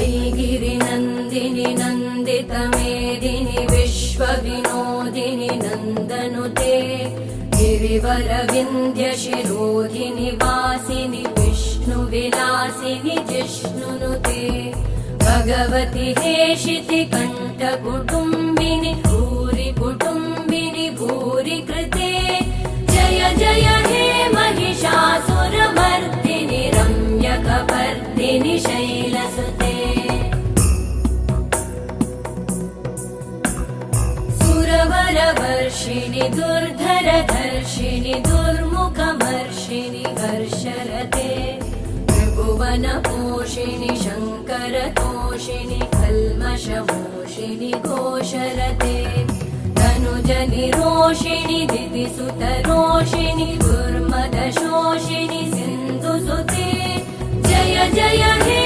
वैगिरिनन्दिनि नन्दितमेदिनि विश्वविनोदिनि नन्दनुते गिरिवरविन्ध्यशिरोधिनि वासिनि विष्णुविलासिनि जिष्णुनुते भगवति हेशिति कण्ठकुटुम्बिनि भूरि कुटुम्बिनि भूरि कृते जय जय हे महिषासुरमर्दिनि रम्यकपर्दिनि शैलसुते सुरवरवर्षिणि दुर्धरधर्षिणि दुर्मुखमर्षिणि हर्षरते त्रिभुवनपोषिणि शङ्करतोषिणि कल्मषमोषिणि घोषरते तनुजनिरोषिणि दिदिसुतरोषिणि दुर्मदशोषिणि सिन्धुसुते जय जय हे